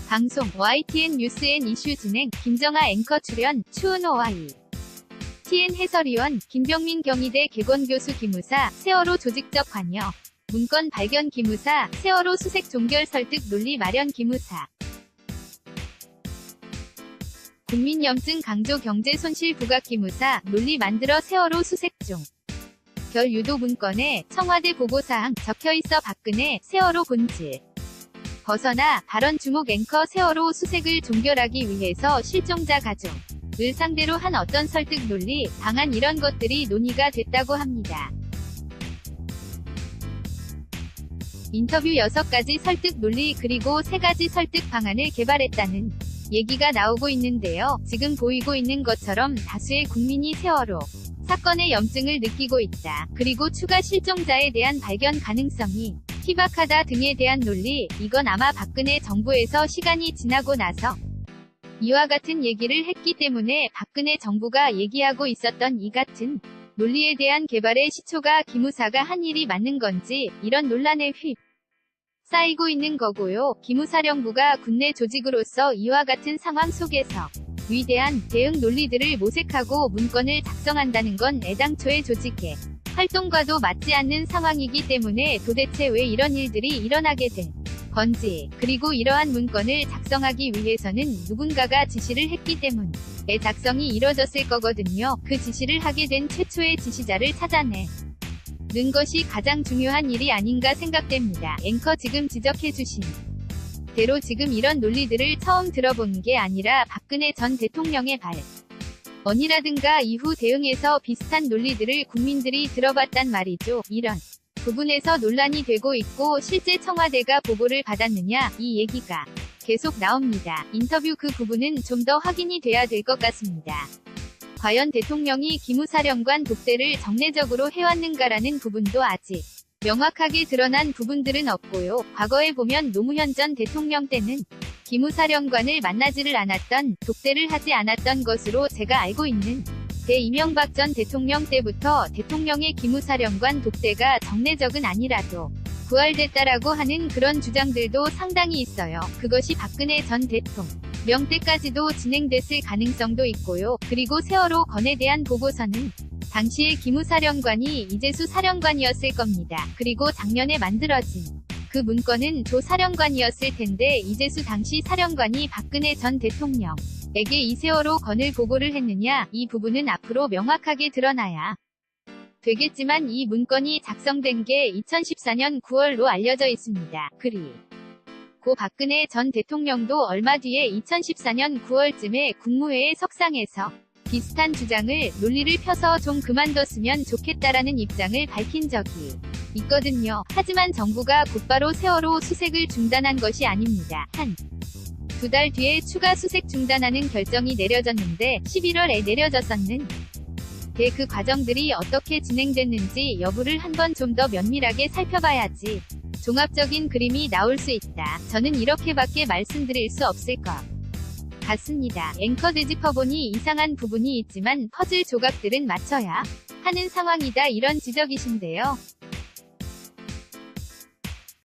방송 YTN 뉴스 앤 이슈 진행 김정아 앵커 출연 추은호 Y. TN 해설위원 김병민 경희대 개건교수 기무사 세월호 조직적 관여 문건 발견 기무사 세월호 수색 종결 설득 논리 마련 기무사 국민염증 강조 경제 손실 부각 기무사 논리 만들어 세월호 수색 중 결 유도 문건에 청와대 보고사항 적혀있어 박근혜 세월호 본질 벗어나 발언 주목 앵커 세월호 수색을 종결하기 위해서 실종자 가족을 상대로 한 어떤 설득 논리, 방안 이런 것들이 논의가 됐다고 합니다. 인터뷰 6가지 설득 논리 그리고 3가지 설득 방안을 개발했다는 얘기가 나오고 있는데요. 지금 보이고 있는 것처럼 다수의 국민이 세월호 사건의 염증을 느끼고 있다. 그리고 추가 실종자에 대한 발견 가능성이 희박하다 등에 대한 논리, 이건 아마 박근혜 정부에서 시간이 지나고 나서 이와 같은 얘기를 했기 때문에 박근혜 정부가 얘기하고 있었던 이 같은 논리에 대한 개발의 시초가 기무사가 한 일이 맞는 건지 이런 논란에 쌓이고 있는 거고요. 기무사령부가 군내 조직으로서 이와 같은 상황 속에서 위대한 대응 논리들을 모색하고 문건을 작성한다는 건 애당초의 조직의 활동과도 맞지 않는 상황이기 때문에 도대체 왜 이런 일들이 일어나게 된 건지, 그리고 이러한 문건을 작성하기 위해서는 누군가가 지시를 했기 때문에 작성이 이뤄졌을 거거든요. 그 지시를 하게 된 최초의 지시자를 찾아내는 것이 가장 중요한 일이 아닌가 생각됩니다. 앵커 지금 지적해주신 대로 지금 이런 논리들을 처음 들어본 게 아니라 박근혜 전 대통령의 발언이라든가 이후 대응에서 비슷한 논리들을 국민들이 들어봤단 말이죠. 이런 부분에서 논란이 되고 있고 실제 청와대가 보고를 받았느냐 이 얘기가 계속 나옵니다. 인터뷰 그 부분은 좀 더 확인이 돼야 될 것 같습니다. 과연 대통령이 기무사령관 독대를 정례적으로 해왔는가라는 부분도 아직 명확하게 드러난 부분들은 없고요. 과거에 보면 노무현 전 대통령 때는 기무사령관을 만나지를 않았던, 독대를 하지 않았던 것으로 제가 알고 있는 이명박 전 대통령 때부터 대통령의 기무사령관 독대가 정례적은 아니라도 부활됐다라고 하는 그런 주장들도 상당히 있어요. 그것이 박근혜 전 대통령 때까지도 진행됐을 가능성도 있고요. 그리고 세월호 건에 대한 보고서는 당시의 기무사령관이 이재수 사령관이었을 겁니다. 그리고 작년에 만들어진 그 문건은 조 사령관이었을 텐데 이재수 당시 사령관이 박근혜 전 대통령에게 이 세월호 건을 보고를 했느냐, 이 부분은 앞으로 명확하게 드러나야 되겠지만 이 문건이 작성된 게 2014년 9월로 알려져 있습니다. 그리고 박근혜 전 대통령도 얼마 뒤에 2014년 9월쯤에 국무회의 석상에서 비슷한 주장을, 논리를 펴서 좀 그만뒀으면 좋겠다라는 입장을 밝힌 적이 있거든요. 하지만 정부가 곧바로 세월호 수색을 중단한 것이 아닙니다. 한 두 달 뒤에 추가 수색 중단하는 결정이 내려졌는데 11월에 내려졌었는데 그 과정들이 어떻게 진행됐는지 여부를 한번 좀 더 면밀하게 살펴봐야지 종합적인 그림이 나올 수 있다. 저는 이렇게밖에 말씀드릴 수 없을 것 같습니다. 앵커 되짚어보니 이상한 부분이 있지만 퍼즐 조각들은 맞춰야 하는 상황이다 이런 지적이신데요.